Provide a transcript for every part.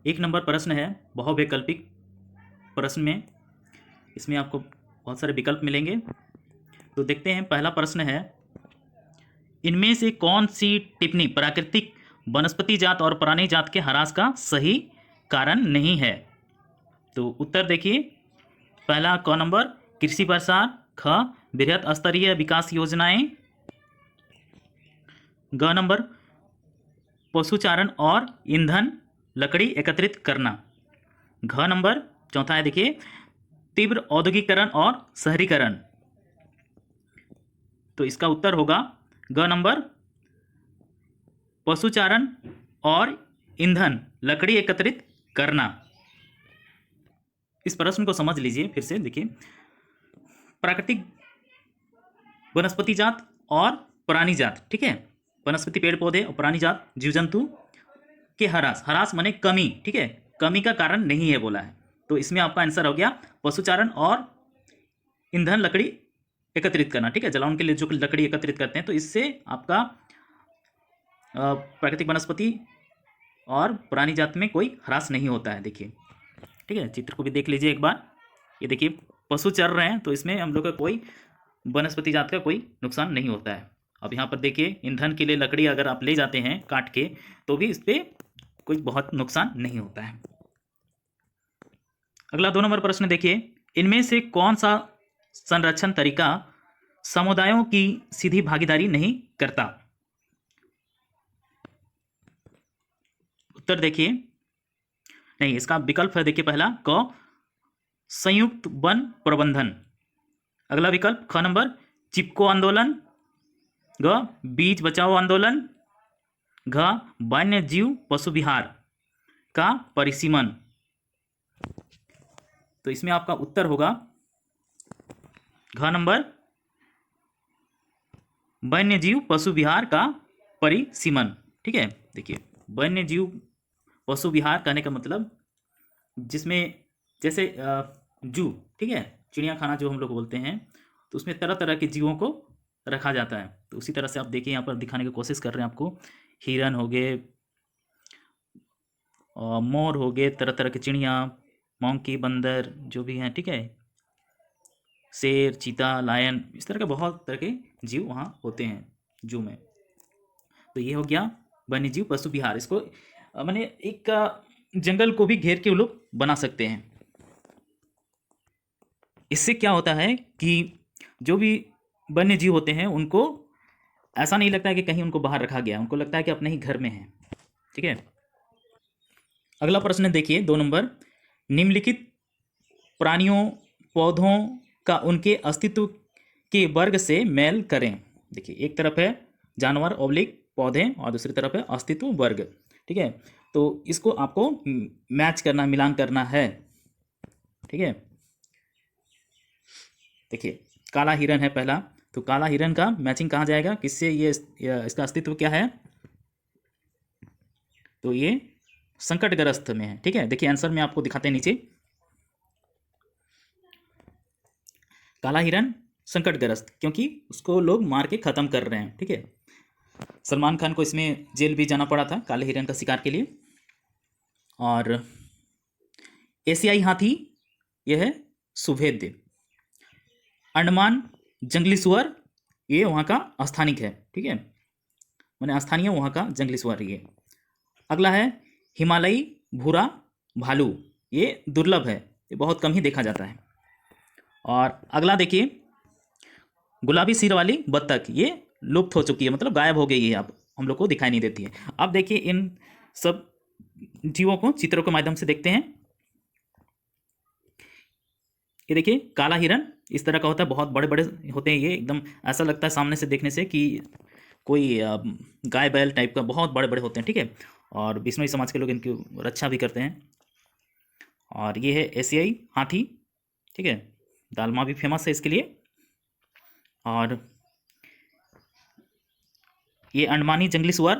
एक नंबर प्रश्न है बहुवैकल्पिक प्रश्न में। इसमें आपको बहुत सारे विकल्प मिलेंगे। तो देखते हैं, पहला प्रश्न है, इनमें से कौन सी टिप्पणी प्राकृतिक वनस्पति जात और प्राणी जात के ह्रास का सही कारण नहीं है? तो उत्तर देखिए, पहला क नंबर कृषि प्रसार, ख बृहत स्तरीय विकास योजनाएं, ग नंबर पशुचारण और ईंधन लकड़ी एकत्रित करना, घ नंबर चौथा है देखिए तीव्र औद्योगिकरण और शहरीकरण। तो इसका उत्तर होगा ग नंबर पशुचारण और ईंधन लकड़ी एकत्रित करना। इस प्रश्न को समझ लीजिए फिर से, देखिए प्राकृतिक वनस्पति जात और प्राणी जात, ठीक है, वनस्पति पेड़ पौधे और प्राणी जात जीव जंतु के ह्रास, ह्रास माने कमी, ठीक है, कमी का कारण नहीं है बोला है। तो इसमें आपका आंसर हो गया पशुचारण और ईंधन लकड़ी एकत्रित करना, ठीक है, जलावन के लिए जो लकड़ी एकत्रित करते हैं, तो इससे आपका प्राकृतिक वनस्पति और प्राणी जात में कोई ह्रास नहीं होता है। देखिए, ठीक है, चित्र को भी देख लीजिए एक बार। ये देखिए पशु चर रहे हैं, तो इसमें हम लोग का कोई वनस्पति जात का कोई नुकसान नहीं होता है। अब यहाँ पर देखिए ईंधन के लिए लकड़ी अगर आप ले जाते हैं काट के, तो भी इस पर कोई बहुत नुकसान नहीं होता है। अगला 2 नंबर प्रश्न देखिए, इनमें से कौन सा संरक्षण तरीका समुदायों की सीधी भागीदारी नहीं करता? उत्तर देखिए, नहीं, इसका विकल्प है देखिए, पहला क संयुक्त वन प्रबंधन, अगला विकल्प ख नंबर चिपको आंदोलन, ग बीज बचाओ आंदोलन, घ वन्य जीव पशु विहार का परिसीमन। तो इसमें आपका उत्तर होगा घ नंबर वन्य जीव पशु विहार का परिसीमन, ठीक है। देखिए वन्य जीव पशु विहार कहने का मतलब जिसमें जैसे जू, ठीक है, चिड़िया खाना जो हम लोग बोलते हैं, तो उसमें तरह तरह के जीवों को रखा जाता है। तो उसी तरह से आप देखिए यहाँ पर दिखाने की कोशिश कर रहे हैं आपको, हिरन हो गए, मोर हो गए, तरह तरह के चिड़िया, मंकी, बंदर जो भी हैं, ठीक है, शेर, चीता, लायन, इस तरह के बहुत तरह के जीव वहाँ होते हैं जू में। तो ये हो गया वन्य जीव पशु विहार। इसको मैंने एक जंगल को भी घेर के वो लोग बना सकते हैं। इससे क्या होता है कि जो भी वन्य जीव होते हैं उनको ऐसा नहीं लगता है कि कहीं उनको बाहर रखा गया, उनको लगता है कि अपने ही घर में है, ठीक है। अगला प्रश्न देखिए 2 नंबर, निम्नलिखित प्राणियों पौधों का उनके अस्तित्व के वर्ग से मेल करें। देखिए एक तरफ है जानवर ऑब्लिक पौधे और दूसरी तरफ है अस्तित्व वर्ग, ठीक है। तो इसको आपको मैच करना, मिलान करना है, ठीक है। देखिए काला हिरन है पहला, तो काला हिरन का मैचिंग कहाँ जाएगा, किससे, ये इसका अस्तित्व क्या है, तो ये संकटग्रस्त में है, ठीक है। देखिए आंसर में आपको दिखाते हैं नीचे, काला हिरन संकटग्रस्त क्योंकि उसको लोग मार के ख़त्म कर रहे हैं, ठीक है। सलमान खान को इसमें जेल भी जाना पड़ा था काले हिरन का शिकार के लिए। और एशियाई हाथी यह है सुभेद्य। अंडमान जंगली सुअर ये वहाँ का स्थानिक है, ठीक है, मैंने स्थानीय वहाँ का जंगली सुअर ये। अगला है हिमालयी भूरा भालू, ये दुर्लभ है, ये बहुत कम ही देखा जाता है। और अगला देखिए गुलाबी सिर वाली बत्तख, ये लुप्त हो चुकी है, मतलब गायब हो गई है, अब हम लोग को दिखाई नहीं देती है। अब देखिए इन सब जीवों को चित्रों के माध्यम से देखते हैं। ये देखिए काला हिरन इस तरह का होता है, बहुत बड़े बड़े होते हैं ये, एकदम ऐसा लगता है सामने से देखने से कि कोई गाय बैल टाइप का, बहुत बड़े बड़े होते हैं, ठीक है। और बिश्नोई समाज के लोग इनकी रक्षा भी करते हैं। और ये है एशियाई हाथी, ठीक है, दालमा भी फेमस है इसके लिए। और ये अंडमानी जंगली सुअर,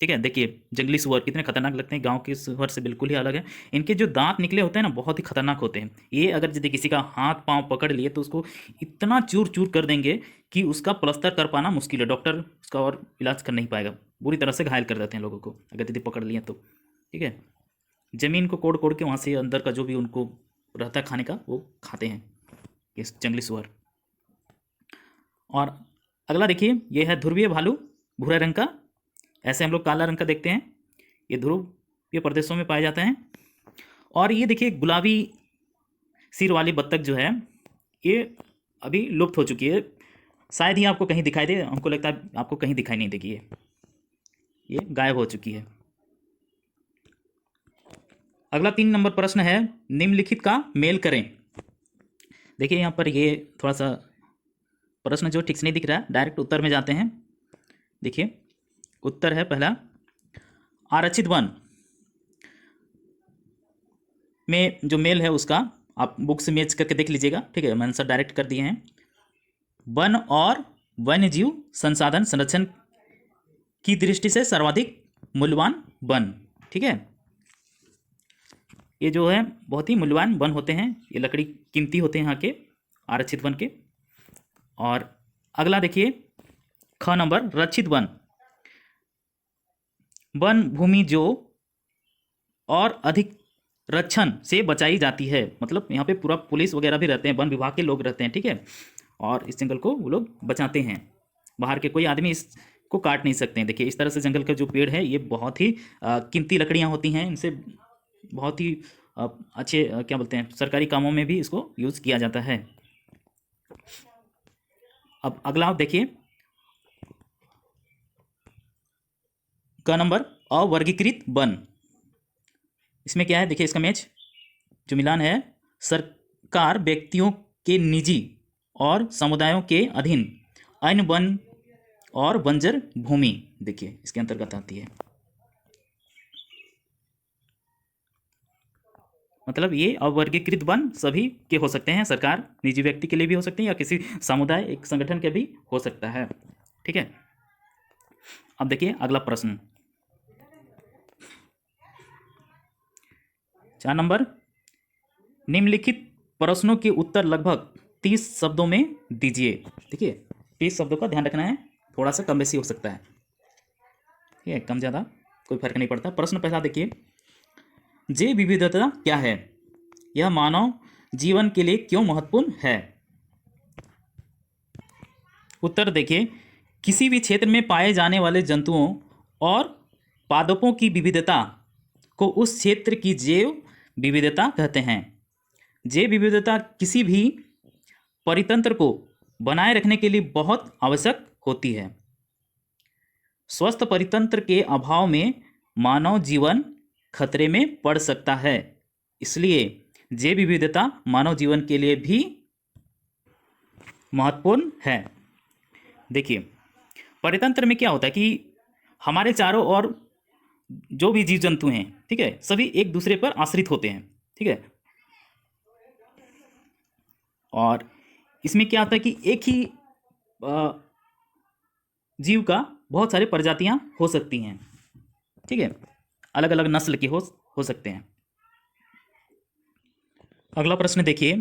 ठीक है, देखिए जंगली सुअर कितने खतरनाक लगते हैं, गांव के सुअर से बिल्कुल ही अलग है। इनके जो दांत निकले होते हैं ना बहुत ही खतरनाक होते हैं। ये अगर यदि किसी का हाथ पांव पकड़ लिए तो उसको इतना चूर चूर कर देंगे कि उसका प्लास्टर कर पाना मुश्किल है, डॉक्टर उसका और इलाज कर नहीं पाएगा, बुरी तरह से घायल कर देते हैं लोगों को अगर यदि पकड़ लिए तो, ठीक है। ज़मीन को कोड़ कोड़ के वहाँ से अंदर का जो भी उनको रहता है खाने का वो खाते हैं ये जंगली सुअर। और अगला देखिए, ये है ध्रुवीय भालू, भूरे रंग का। ऐसे हम लोग काला रंग का देखते हैं, ये ध्रुवीय प्रदेशों में पाए जाते हैं। और ये देखिए गुलाबी सिर वाली बत्तख जो है ये अभी लुप्त हो चुकी है, शायद ही आपको कहीं दिखाई दे, हमको लगता है आपको कहीं दिखाई नहीं देगी, ये गायब हो चुकी है। अगला 3 नंबर प्रश्न है, निम्नलिखित का मेल करें। देखिए यहाँ पर ये थोड़ा सा प्रश्न जो ठीक से नहीं दिख रहा है, डायरेक्ट उत्तर में जाते हैं। देखिए उत्तर है पहला, आरक्षित वन में जो मेल है उसका आप बुक से मैच करके देख लीजिएगा, ठीक है, मैं आंसर डायरेक्ट कर दिए हैं। वन और वन्य जीव संसाधन संरक्षण की दृष्टि से सर्वाधिक मूल्यवान वन, ठीक है, ये जो है बहुत ही मूल्यवान वन होते हैं, ये लकड़ी कीमती होते हैं यहाँ के आरक्षित वन के। और अगला देखिए ख नंबर, रक्षित वन, वन भूमि जो और अधिक रक्षण से बचाई जाती है, मतलब यहाँ पे पूरा पुलिस वगैरह भी रहते हैं, वन विभाग के लोग रहते हैं, ठीक है, और इस जंगल को वो लोग बचाते हैं, बाहर के कोई आदमी इसको काट नहीं सकते हैं। देखिए इस तरह से जंगल का जो पेड़ है ये बहुत ही कीमती लकड़ियाँ होती हैं, इनसे बहुत ही अच्छे क्या बोलते हैं, सरकारी कामों में भी इसको यूज़ किया जाता है। अब अगला आप देखिए क नंबर, अवर्गीकृत वन, इसमें क्या है, देखिए इसका मैच जो मिलान है, सरकार व्यक्तियों के निजी और समुदायों के अधीन अन्य वन और बंजर भूमि, देखिए इसके अंतर्गत आती है। मतलब ये अवर्गीकृत वन सभी के हो सकते हैं, सरकार, निजी व्यक्ति के लिए भी हो सकते हैं, या किसी समुदाय एक संगठन के भी हो सकता है, ठीक है। अब देखिए अगला प्रश्न 4 नंबर, निम्नलिखित प्रश्नों के उत्तर लगभग 30 शब्दों में दीजिए। देखिए 30 शब्दों का ध्यान रखना है, थोड़ा सा कम बेसी हो सकता है, ठीक है, कम ज़्यादा कोई फर्क नहीं पड़ता। प्रश्न पहला देखिए, जैव विविधता क्या है, यह मानव जीवन के लिए क्यों महत्वपूर्ण है। उत्तर देखिए, किसी भी क्षेत्र में पाए जाने वाले जंतुओं और पादपों की विविधता को उस क्षेत्र की जैव विविधता कहते हैं। जैव विविधता किसी भी परितंत्र को बनाए रखने के लिए बहुत आवश्यक होती है। स्वस्थ परितंत्र के अभाव में मानव जीवन खतरे में पड़ सकता है, इसलिए जैव विविधता मानव जीवन के लिए भी महत्वपूर्ण है। देखिए परितंत्र में क्या होता है कि हमारे चारों ओर जो भी जीव जंतु हैं, ठीक है, सभी एक दूसरे पर आश्रित होते हैं, ठीक है, और इसमें क्या होता है कि एक ही जीव का बहुत सारी प्रजातियां हो सकती हैं, ठीक है, अलग अलग नस्ल के हो सकते हैं। अगला प्रश्न देखिए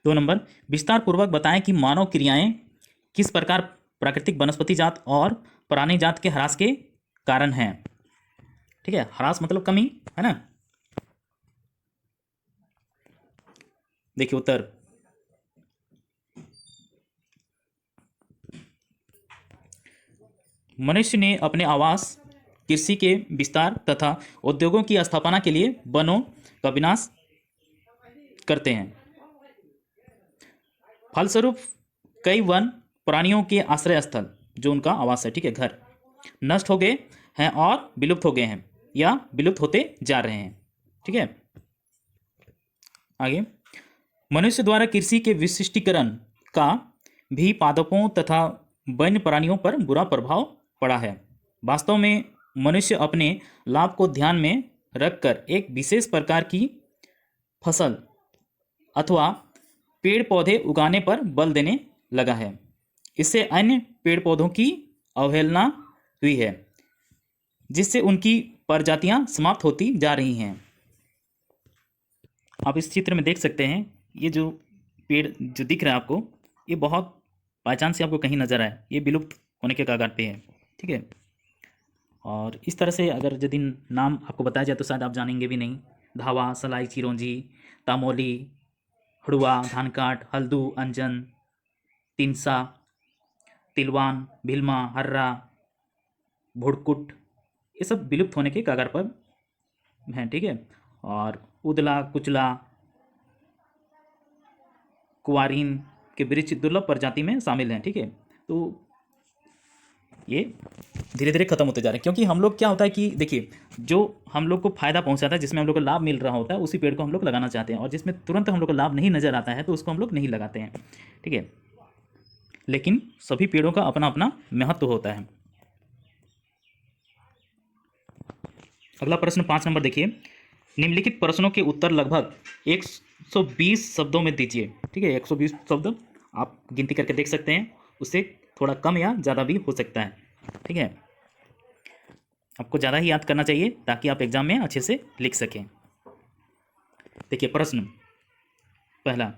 2 नंबर, विस्तार पूर्वक बताएं कि मानव क्रियाएं किस प्रकार प्राकृतिक वनस्पति जात और प्राणी जात के ह्रास के कारण हैं। ठीक है, ह्रास मतलब कमी है ना। देखिए उत्तर, मनुष्य ने अपने आवास, कृषि के विस्तार तथा उद्योगों की स्थापना के लिए वनों का विनाश करते हैं। फलस्वरूप कई वन प्राणियों के आश्रय स्थल, जो उनका आवास है, ठीक है, घर, नष्ट हो गए हैं और विलुप्त हो गए हैं या विलुप्त होते जा रहे हैं। ठीक है, आगे, मनुष्य द्वारा कृषि के विशिष्टीकरण का भी पादपों तथा वन्य प्राणियों पर बुरा प्रभाव पड़ा है। वास्तव में मनुष्य अपने लाभ को ध्यान में रखकर एक विशेष प्रकार की फसल अथवा पेड़ पौधे उगाने पर बल देने लगा है। इससे अन्य पेड़ पौधों की अवहेलना हुई है, जिससे उनकी प्रजातियां समाप्त होती जा रही हैं। आप इस चित्र में देख सकते हैं, ये जो पेड़ जो दिख रहा है आपको, ये बहुत बाई चांस से आपको कहीं नजर आए, ये विलुप्त होने के कगार पे है। ठीक है, और इस तरह से अगर यदि नाम आपको बताया जाए तो शायद आप जानेंगे भी नहीं। धावा, सलाई, चिरौंजी, तामोली, हड़ुआ, धानकाट, हल्दू, अंजन, तिनसा, तिलवान, भिलमा, हर्रा, भुड़कुट, ये सब विलुप्त होने के कगार पर हैं। ठीक है। और उदला, कुचला, कुवारीन के वृक्ष दुर्लभ प्रजाति में शामिल हैं। ठीक है। तो ये धीरे धीरे खत्म होते जा रहे हैं, क्योंकि हम लोग क्या होता है कि देखिए, जो हम लोग को फायदा पहुंचाता है, जिसमें हम लोग को लाभ मिल रहा होता है, उसी पेड़ को हम लोग लगाना चाहते हैं, और जिसमें तुरंत हम लोग को लाभ नहीं नजर आता है तो उसको हम लोग नहीं लगाते हैं। ठीक है। लेकिन सभी पेड़ों का अपना अपना महत्व होता है। अगला प्रश्न 5 नंबर देखिए। निम्नलिखित प्रश्नों के उत्तर लगभग 120 शब्दों में दीजिए। ठीक है। 120 शब्द आप गिनती करके देख सकते हैं, उससे थोड़ा कम या ज़्यादा भी हो सकता है। ठीक है। आपको ज़्यादा ही याद करना चाहिए ताकि आप एग्जाम में अच्छे से लिख सकें। देखिए प्रश्न पहला,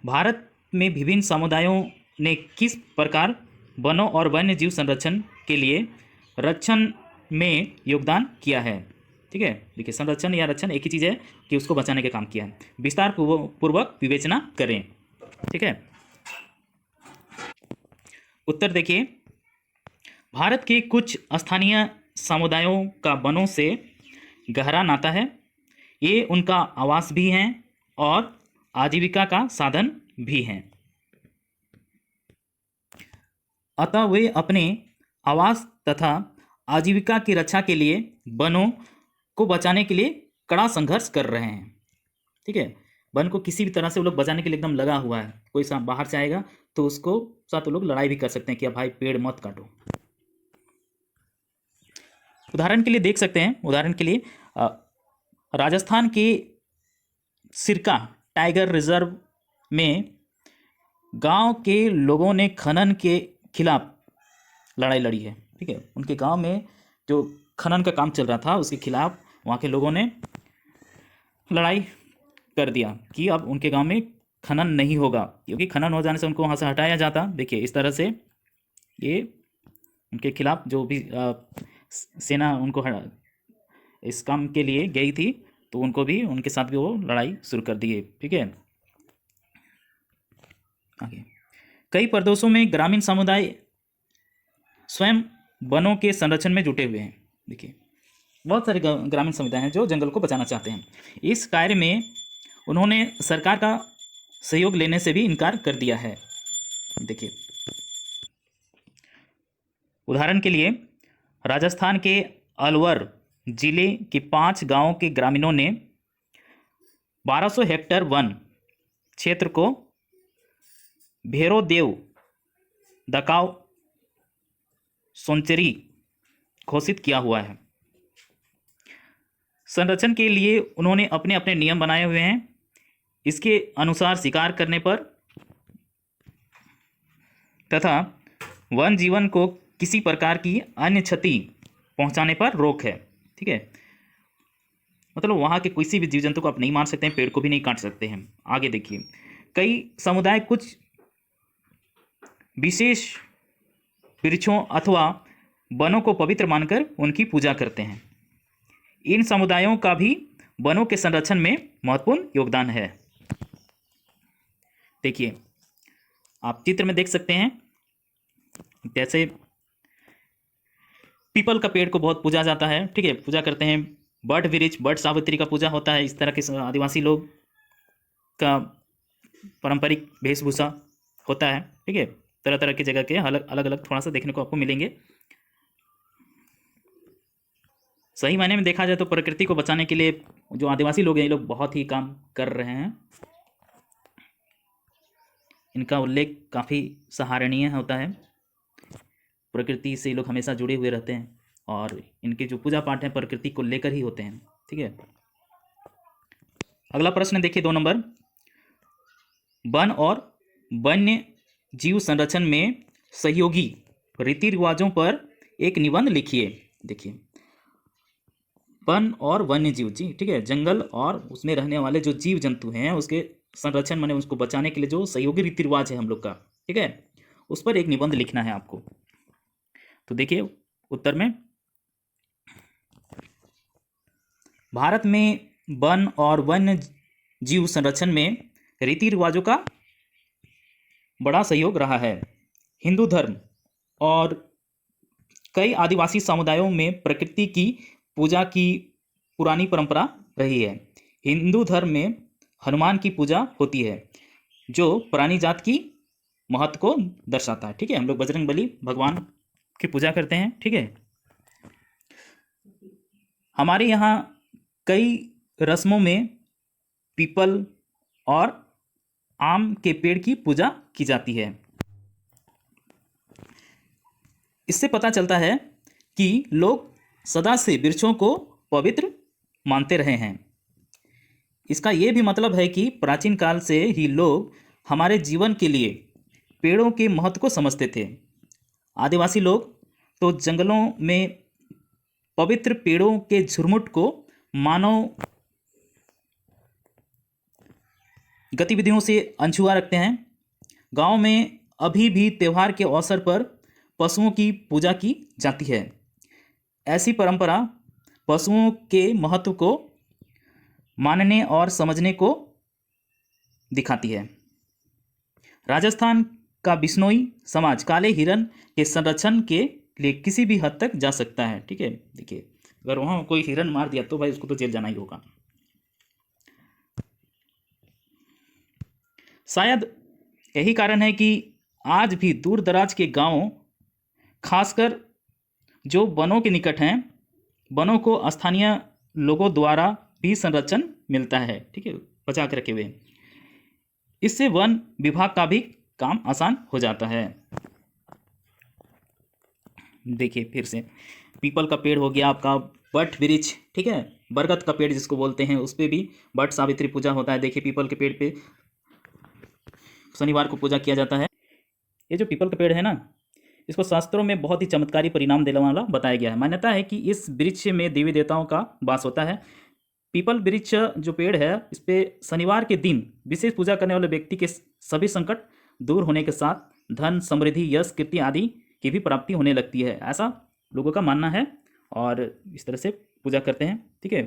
भारत में विभिन्न समुदायों ने किस प्रकार वनों और वन्य जीव संरक्षण के लिए रक्षण में योगदान किया है। ठीक है। देखिए, संरक्षण या रक्षण एक ही चीज़ है कि उसको बचाने का काम किया है। विस्तार पूर्वक विवेचना करें। ठीक है। उत्तर देखिए, भारत के कुछ स्थानीय समुदायों का वनों से गहरा नाता है। ये उनका आवास भी हैं और आजीविका का साधन भी हैं। अतः वे अपने आवास तथा आजीविका की रक्षा के लिए वनों को बचाने के लिए कड़ा संघर्ष कर रहे हैं। ठीक है। वन को किसी भी तरह से वो लोग बचाने के लिए एकदम लगा हुआ है। कोई बाहर से आएगा तो उसको साथ वो लोग लड़ाई भी कर सकते हैं कि भाई पेड़ मत काटो। उदाहरण के लिए देख सकते हैं, उदाहरण के लिए राजस्थान के सिरका टाइगर रिजर्व में गांव के लोगों ने खनन के खिलाफ लड़ाई लड़ी है। ठीक है। उनके गांव में जो खनन का काम चल रहा था उसके खिलाफ वहाँ के लोगों ने लड़ाई कर दिया कि अब उनके गांव में खनन नहीं होगा, क्योंकि खनन हो जाने से उनको वहाँ से हटाया जाता। देखिए, इस तरह से ये उनके खिलाफ जो भी सेना उनको इस काम के लिए गई थी, तो उनको भी उनके साथ भी वो लड़ाई शुरू कर दिए। ठीक है। आगे, कई प्रदेशों में ग्रामीण समुदाय स्वयं वनों के संरक्षण में जुटे हुए हैं। देखिए, बहुत सारे ग्रामीण समुदाय हैं जो जंगल को बचाना चाहते हैं। इस कार्य में उन्होंने सरकार का सहयोग लेने से भी इनकार कर दिया है। देखिए, उदाहरण के लिए राजस्थान के अलवर जिले के 5 गांवों के ग्रामीणों ने 1200 हेक्टेयर वन क्षेत्र को भैरोदेव दकाव सोनचरी घोषित किया हुआ है। संरक्षण के लिए उन्होंने अपने अपने नियम बनाए हुए हैं। इसके अनुसार शिकार करने पर तथा वन जीवन को किसी प्रकार की अन्य क्षति पहुंचाने पर रोक है। ठीक है। मतलब वहाँ के किसी भी जीव जंतु को आप नहीं मार सकते हैं, पेड़ को भी नहीं काट सकते हैं। आगे देखिए, कई समुदाय कुछ विशेष वृक्षों अथवा वनों को पवित्र मानकर उनकी पूजा करते हैं। इन समुदायों का भी वनों के संरक्षण में महत्वपूर्ण योगदान है। देखिए, आप चित्र में देख सकते हैं, जैसे पीपल का पेड़ को बहुत पूजा जाता है। ठीक है, पूजा करते हैं। बट वृक्ष, बट सावित्री का पूजा होता है। इस तरह के आदिवासी लोग का पारंपरिक वेशभूषा होता है। ठीक है, तरह तरह की जगह के अलग अलग थोड़ा सा देखने को आपको मिलेंगे। सही मायने में देखा जाए तो प्रकृति को बचाने के लिए जो आदिवासी लोग हैं, ये लोग बहुत ही काम कर रहे हैं। इनका उल्लेख काफ़ी सराहनीय होता है। प्रकृति से लोग हमेशा जुड़े हुए रहते हैं और इनके जो पूजा पाठ हैं प्रकृति को लेकर ही होते हैं। ठीक है। अगला प्रश्न देखिए, 2 नंबर, वन और वन्य जीव संरक्षण में सहयोगी रीति रिवाजों पर एक निबंध लिखिए। देखिए, वन और वन्य जीव जी, ठीक है, जंगल और उसमें रहने वाले जो जीव जंतु हैं उसके संरक्षण माने उसको बचाने के लिए जो सहयोगी रीति रिवाज है हम लोग का, ठीक है, उस पर एक निबंध लिखना है आपको। तो देखिए उत्तर में भारत में वन और वन्य जीव संरक्षण में रीति रिवाजों का बड़ा सहयोग रहा है। हिंदू धर्म और कई आदिवासी समुदायों में प्रकृति की पूजा की पुरानी परंपरा रही है। हिंदू धर्म में हनुमान की पूजा होती है, जो पुरानी जात की महत्व को दर्शाता है। ठीक है, हम लोग बजरंगबली भगवान की पूजा करते हैं। ठीक है, हमारे यहाँ कई रस्मों में पीपल और आम के पेड़ की पूजा की जाती है। इससे पता चलता है कि लोग सदा से वृक्षों को पवित्र मानते रहे हैं। इसका ये भी मतलब है कि प्राचीन काल से ही लोग हमारे जीवन के लिए पेड़ों के महत्व को समझते थे। आदिवासी लोग तो जंगलों में पवित्र पेड़ों के झुरमुट को मानव गतिविधियों से अनछुआ रखते हैं। गांव में अभी भी त्यौहार के अवसर पर पशुओं की पूजा की जाती है। ऐसी परंपरा पशुओं के महत्व को मानने और समझने को दिखाती है। राजस्थान का बिश्नोई समाज काले हिरन के संरक्षण के लिए किसी भी हद तक जा सकता है। ठीक है, देखिए, अगर वहाँ कोई हिरन मार दिया तो भाई उसको तो जेल जाना ही होगा। शायद यही कारण है कि आज भी दूर दराज के गांवों, खासकर जो वनों के निकट हैं, वनों को स्थानीय लोगों द्वारा भी संरक्षण मिलता है। ठीक है, बचा के रखे हुए। इससे वन विभाग का भी काम आसान हो जाता है। देखिए फिर से, पीपल का पेड़ हो गया आपका, वट वृक्ष, ठीक है, बरगद का पेड़ जिसको बोलते हैं, उस पर भी वट सावित्री पूजा होता है। देखिए पीपल के पेड़ पे शनिवार को पूजा किया जाता है। ये जो पीपल का पेड़ है ना, इसको शास्त्रों में बहुत ही चमत्कारी परिणाम देने वाला बताया गया है। मान्यता है कि इस वृक्ष में देवी देवताओं का वास होता है। पीपल वृक्ष जो पेड़ है, इस पर शनिवार के दिन विशेष पूजा करने वाले व्यक्ति के सभी संकट दूर होने के साथ धन, समृद्धि, यश, कीर्ति आदि की भी प्राप्ति होने लगती है, ऐसा लोगों का मानना है और इस तरह से पूजा करते हैं। ठीक है,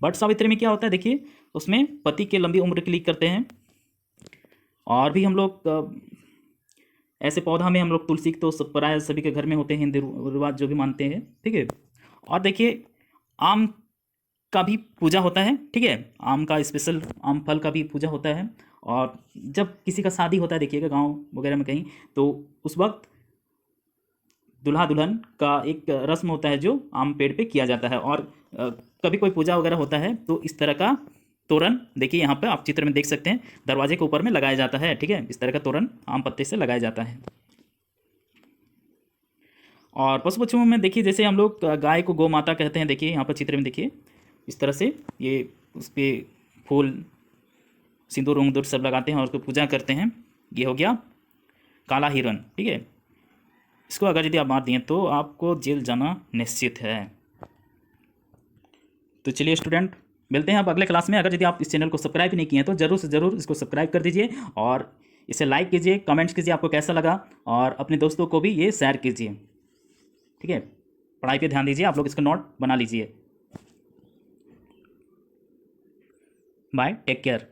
वट सावित्री में क्या होता है, देखिए उसमें पति के लंबी उम्र के लिए करते हैं। और भी हम लोग ऐसे पौधा में हम लोग तुलसी तो प्राय सभी के घर में होते हैं, हिंदू रिवाज जो भी मानते हैं। ठीक है, और देखिए आम का भी पूजा होता है। ठीक है, आम का स्पेशल आम फल का भी पूजा होता है। और जब किसी का शादी होता है, देखिएगा गांव वगैरह में कहीं, तो उस वक्त दुल्हा दुल्हन का एक रस्म होता है जो आम पेड़ पे किया जाता है। और कभी कोई पूजा वगैरह होता है तो इस तरह का तोरण, देखिए यहाँ पे आप चित्र में देख सकते हैं, दरवाजे के ऊपर में लगाया जाता है। ठीक है, इस तरह का तोरण आम पत्ते से लगाया जाता है। और पशु पक्षियों में देखिए, जैसे हम लोग गाय को गौ माता कहते हैं। देखिए यहाँ पर चित्र में देखिए, इस तरह से ये उस पर फूल, सिंदूर उंदूर सब लगाते हैं और उसको पूजा करते हैं। ये हो गया काला हिरन। ठीक है, इसको अगर यदि आप मार दिए तो आपको जेल जाना निश्चित है। तो चलिए स्टूडेंट, मिलते हैं आप अगले क्लास में। अगर यदि आप इस चैनल को सब्सक्राइब नहीं किए हैं तो ज़रूर से ज़रूर इसको सब्सक्राइब कर दीजिए और इसे लाइक कीजिए, कमेंट्स कीजिए आपको कैसा लगा, और अपने दोस्तों को भी ये शेयर कीजिए। ठीक है, पढ़ाई पे ध्यान दीजिए, आप लोग इसका नोट बना लीजिए। Bye, take care.